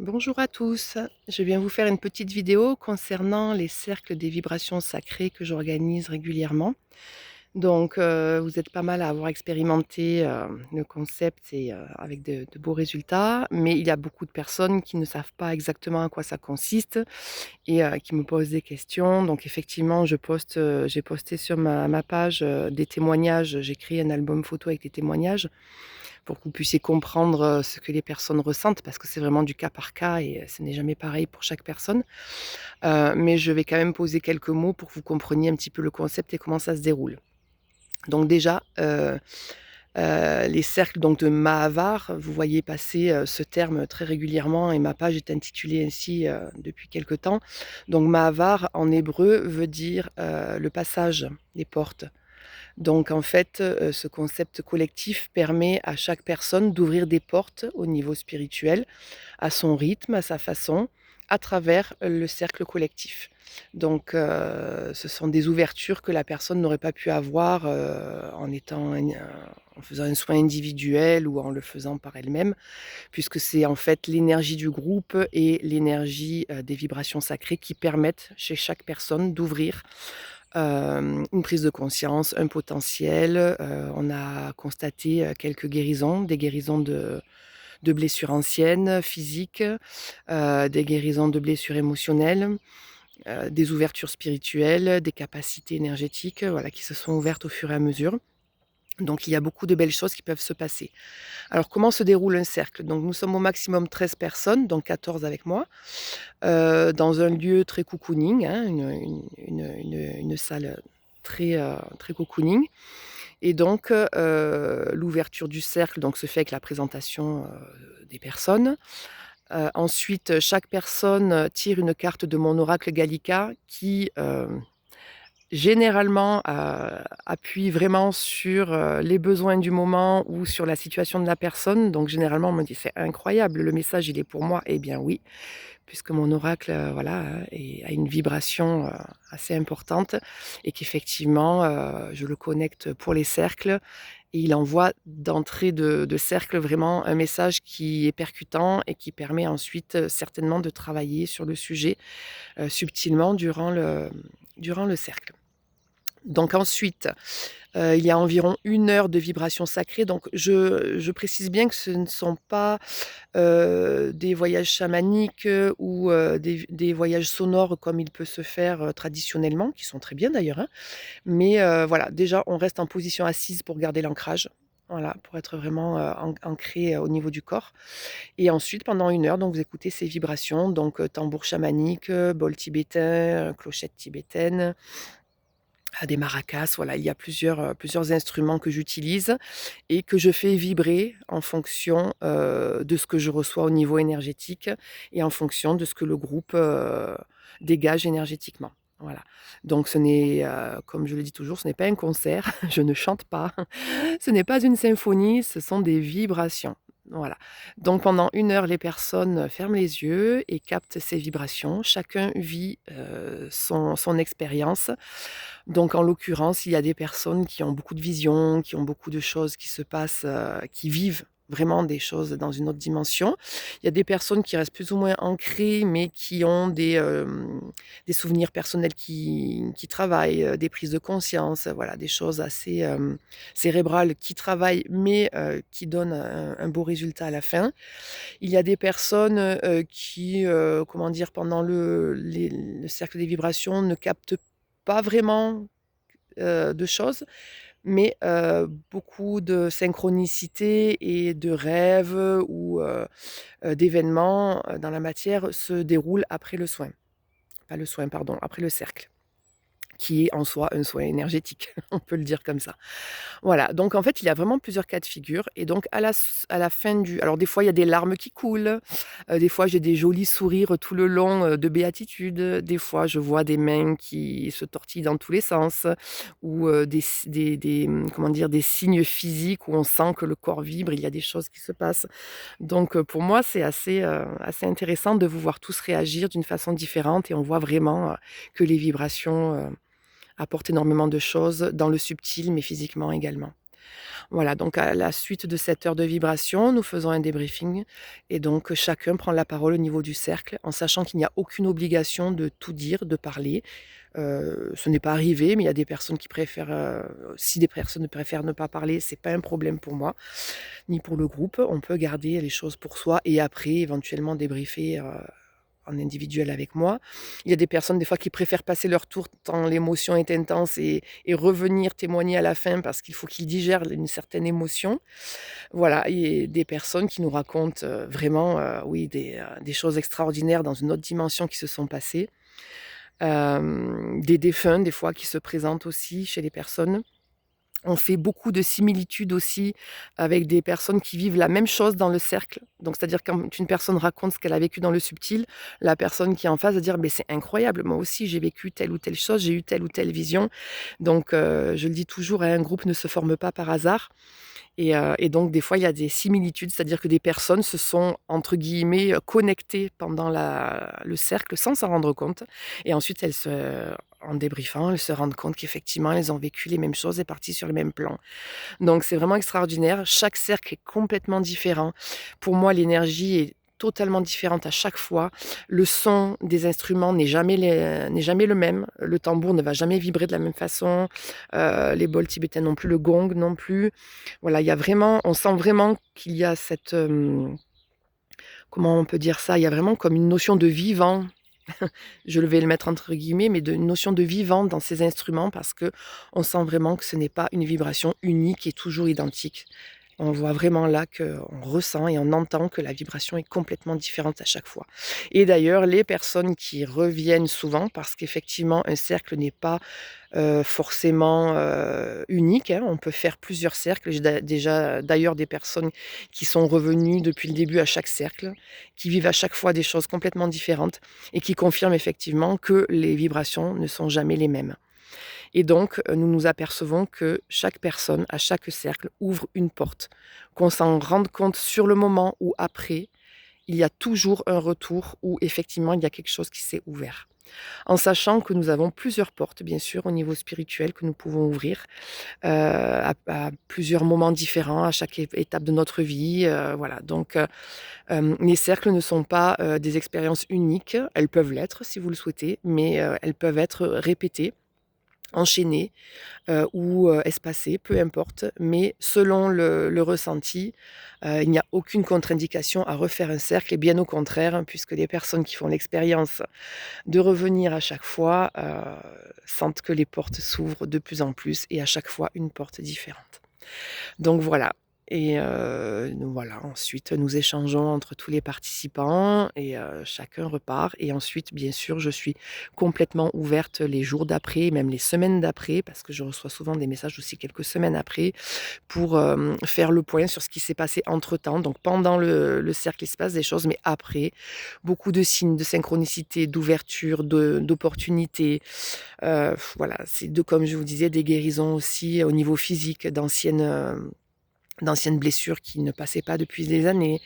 Bonjour à tous, je viens vous faire une petite vidéo concernant les cercles des vibrations sacrées que j'organise régulièrement. Vous êtes pas mal à avoir expérimenté, le concept et avec de beaux résultats, mais il y a beaucoup de personnes qui ne savent pas exactement à quoi ça consiste et qui me posent des questions. Donc effectivement, j'ai posté sur ma page, des témoignages. J'ai créé un album photo avec des témoignages pour que vous puissiez comprendre, ce que les personnes ressentent parce que c'est vraiment du cas par cas et ce n'est jamais pareil pour chaque personne. Mais je vais quand même poser quelques mots pour que vous compreniez un petit peu le concept et comment ça se déroule. Donc déjà, les cercles donc de Mahavar, vous voyez passer, ce terme très régulièrement et ma page est intitulée ainsi, depuis quelque temps. Donc Mahavar en hébreu veut dire, le passage des portes. Donc en fait, ce concept collectif permet à chaque personne d'ouvrir des portes au niveau spirituel, à son rythme, à sa façon, à travers le cercle collectif. Ce sont des ouvertures que la personne n'aurait pas pu avoir, en faisant un soin individuel ou en le faisant par elle-même, puisque c'est en fait l'énergie du groupe et l'énergie, des vibrations sacrées qui permettent chez chaque personne d'ouvrir une prise de conscience, un potentiel. On a constaté, quelques guérisons, des guérisons de blessures anciennes, physiques, des guérisons de blessures émotionnelles, des ouvertures spirituelles, des capacités énergétiques, voilà, qui se sont ouvertes au fur et à mesure. Donc il y a beaucoup de belles choses qui peuvent se passer. Alors comment se déroule un cercle? Donc nous sommes au maximum 13 personnes, donc 14 avec moi, dans un lieu très cocooning, hein, une salle, très cocooning. Et donc l'ouverture du cercle donc se fait avec la présentation, des personnes. Ensuite, chaque personne, tire une carte de mon oracle Gallica qui, généralement, appuie vraiment sur, les besoins du moment ou sur la situation de la personne. Donc généralement, on me dit: «C'est incroyable, le message, il est pour moi». Eh bien oui, puisque mon oracle, voilà, a une vibration, assez importante et qu'effectivement, je le connecte pour les cercles et il envoie d'entrée de cercle vraiment un message qui est percutant et qui permet ensuite, certainement de travailler sur le sujet, subtilement durant le cercle. Donc ensuite, il y a environ 1 heure de vibration sacrée. Donc je précise bien que ce ne sont pas, des voyages chamaniques, ou des voyages sonores comme il peut se faire, traditionnellement, qui sont très bien d'ailleurs, hein. Mais voilà, déjà on reste en position assise pour garder l'ancrage. Voilà, pour être vraiment, ancré, au niveau du corps et ensuite pendant 1 heure, donc vous écoutez ces vibrations, donc tambour chamanique, bol tibétain, clochette tibétaine, des maracas, voilà, il y a plusieurs instruments que j'utilise et que je fais vibrer en fonction, de ce que je reçois au niveau énergétique et en fonction de ce que le groupe, dégage énergétiquement. Voilà. Donc ce n'est, comme je le dis toujours, ce n'est pas un concert, je ne chante pas, ce n'est pas une symphonie, ce sont des vibrations. Voilà. Donc pendant 1 heure, les personnes ferment les yeux et captent ces vibrations. Chacun vit, son expérience. Donc en l'occurrence, il y a des personnes qui ont beaucoup de visions, qui ont beaucoup de choses qui se passent, qui vivent vraiment des choses dans une autre dimension. Il y a des personnes qui restent plus ou moins ancrées, mais qui ont des souvenirs personnels qui travaillent, des prises de conscience, voilà, des choses assez, cérébrales qui travaillent, mais qui donnent un beau résultat à la fin. Il y a des personnes, qui, comment dire? Pendant le cercle des vibrations ne captent pas vraiment, de choses, mais beaucoup de synchronicité et de rêves ou d'événements, dans la matière se déroulent après le soin. Pas le soin, pardon, après le cercle, qui est en soi un soin énergétique, on peut le dire comme ça. Voilà, donc en fait, il y a vraiment plusieurs cas de figure et donc à la fin du alors des fois, il y a des larmes qui coulent, des fois, j'ai des jolis sourires tout le long, de béatitude, des fois, je vois des mains qui se tortillent dans tous les sens ou comment dire? Des signes physiques où on sent que le corps vibre, il y a des choses qui se passent. Pour moi, c'est assez intéressant de vous voir tous réagir d'une façon différente et on voit vraiment, que les vibrations, apportent énormément de choses dans le subtil, mais physiquement également. Voilà, donc à la suite de cette heure de vibration, nous faisons un débriefing et donc chacun prend la parole au niveau du cercle en sachant qu'il n'y a aucune obligation de tout dire, de parler. Ce n'est pas arrivé, mais il y a des personnes qui préfèrent, si des personnes préfèrent ne pas parler, c'est pas un problème pour moi, ni pour le groupe. On peut garder les choses pour soi et après éventuellement débriefer, en individuel avec moi. Il y a des personnes des fois qui préfèrent passer leur tour tant l'émotion est intense et revenir témoigner à la fin parce qu'il faut qu'ils digèrent une certaine émotion. Voilà et des personnes qui nous racontent, vraiment, oui des choses extraordinaires dans une autre dimension qui se sont passées. Des défunts des fois qui se présentent aussi chez les personnes. On fait beaucoup de similitudes aussi avec des personnes qui vivent la même chose dans le cercle. Donc c'est-à-dire quand une personne raconte ce qu'elle a vécu dans le subtil, la personne qui est en face va dire: «Mais c'est incroyable, moi aussi j'ai vécu telle ou telle chose, j'ai eu telle ou telle vision». Donc je le dis toujours, hein, un groupe ne se forme pas par hasard et donc des fois il y a des similitudes, c'est-à-dire que des personnes se sont entre guillemets, «connectées» pendant le cercle sans s'en rendre compte et ensuite en débriefant, elles se rendent compte qu'effectivement elles ont vécu les mêmes choses et parties sur le même plan. Donc c'est vraiment extraordinaire. Chaque cercle est complètement différent. Pour moi, l'énergie est totalement différente à chaque fois. Le son des instruments n'est jamais le même. Le tambour ne va jamais vibrer de la même façon, les bols tibétains non plus, le gong non plus. Voilà, il y a vraiment on sent vraiment qu'il y a cette, comment on peut dire ça? Il y a vraiment comme une notion de vivant. Je vais le mettre entre guillemets, mais de une notion de vivant dans ces instruments parce que on sent vraiment que ce n'est pas une vibration unique et toujours identique. On voit vraiment là qu'on ressent et on entend que la vibration est complètement différente à chaque fois. Et d'ailleurs, les personnes qui reviennent souvent, parce qu'effectivement un cercle n'est pas, forcément, unique, hein. On peut faire plusieurs cercles. J'ai déjà d'ailleurs des personnes qui sont revenues depuis le début à chaque cercle, qui vivent à chaque fois des choses complètement différentes et qui confirment effectivement que les vibrations ne sont jamais les mêmes. Et donc, nous nous apercevons que chaque personne, à chaque cercle, ouvre une porte. Qu'on s'en rende compte sur le moment ou après, il y a toujours un retour où effectivement il y a quelque chose qui s'est ouvert. En sachant que nous avons plusieurs portes, bien sûr, au niveau spirituel que nous pouvons ouvrir, à plusieurs moments différents, à chaque étape de notre vie, voilà. Donc, les cercles ne sont pas, des expériences uniques. Elles peuvent l'être si vous le souhaitez, mais, elles peuvent être répétées, enchaînées, ou espacées, peu importe, mais selon le ressenti, il n'y a aucune contre-indication à refaire un cercle et bien au contraire, hein, puisque les personnes qui font l'expérience de revenir à chaque fois, sentent que les portes s'ouvrent de plus en plus et à chaque fois une porte différente. Donc voilà et nous voilà, ensuite nous échangeons entre tous les participants et chacun repart et ensuite bien sûr je suis complètement ouverte les jours d'après, même les semaines d'après, parce que je reçois souvent des messages aussi quelques semaines après pour, faire le point sur ce qui s'est passé entre-temps. Donc pendant le cercle, il se passe des choses, mais après, beaucoup de signes de synchronicité, d'ouverture, d'opportunités, voilà, c'est de comme je vous disais, des guérisons aussi au niveau physique d'anciennes blessures qui ne passaient pas depuis des années.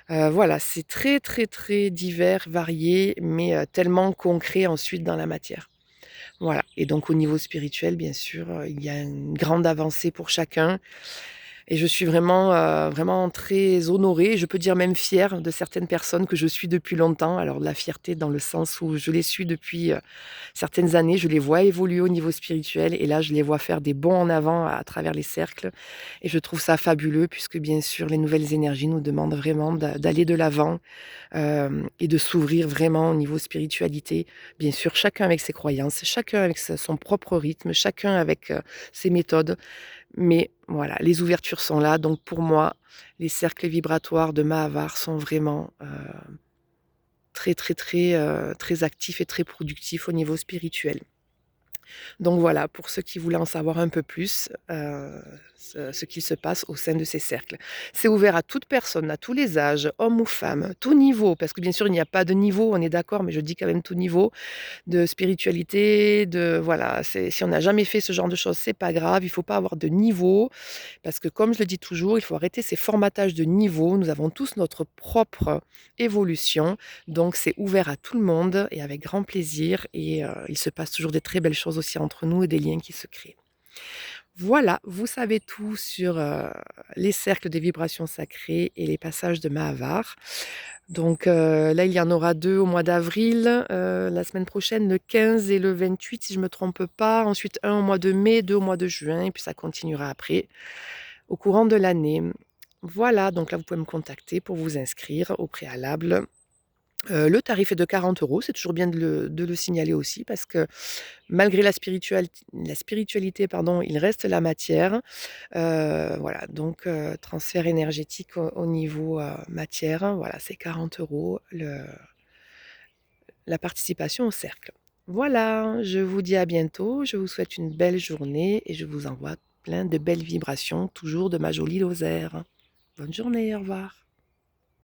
Voilà, c'est très, très, très divers, varié, mais tellement concret ensuite dans la matière. Voilà et donc au niveau spirituel, bien sûr, il y a une grande avancée pour chacun. Et je suis vraiment, vraiment très honorée, je peux dire même fière de certaines personnes que je suis depuis longtemps. Alors de la fierté dans le sens où je les suis depuis, certaines années, je les vois évoluer au niveau spirituel et là je les vois faire des bonds en avant à travers les cercles et je trouve ça fabuleux puisque bien sûr les nouvelles énergies nous demandent vraiment d'aller de l'avant, et de s'ouvrir vraiment au niveau spiritualité. Bien sûr, chacun avec ses croyances, chacun avec son propre rythme, chacun avec, ses méthodes. Mais voilà, les ouvertures sont là, donc pour moi, les cercles vibratoires de Mahavar sont vraiment, très, très, très, très actifs et très productifs au niveau spirituel. Donc voilà, pour ceux qui voulaient en savoir un peu plus, ce qu'il se passe au sein de ces cercles. C'est ouvert à toute personne, à tous les âges, hommes ou femmes, tout niveau, parce que bien sûr il n'y a pas de niveau, on est d'accord, mais je dis quand même tout niveau de spiritualité, de voilà, c'est si on n'a jamais fait ce genre de choses, c'est pas grave, il faut pas avoir de niveau parce que comme je le dis toujours, il faut arrêter ces formatages de niveau. Nous avons tous notre propre évolution, donc c'est ouvert à tout le monde et avec grand plaisir et il se passe toujours des très belles choses aussi entre nous et des liens qui se créent. Voilà, vous savez tout sur, les cercles des vibrations sacrées et les passages de Mahavart. Donc, là, il y en aura 2 au mois d'avril, la semaine prochaine, le 15 et le 28 si je me trompe pas. Ensuite, un au mois de mai, 2 au mois de juin et puis ça continuera après, au courant de l'année. Voilà, donc là, vous pouvez me contacter pour vous inscrire au préalable. Le tarif est de 40 €, c'est toujours bien de le signaler aussi parce que malgré la spiritualité, pardon, il reste la matière. Voilà, donc transfert énergétique au niveau, matière, voilà, c'est 40 € la participation au cercle. Voilà, je vous dis à bientôt, je vous souhaite une belle journée et je vous envoie plein de belles vibrations, toujours de ma jolie Lozère. Bonne journée, au revoir.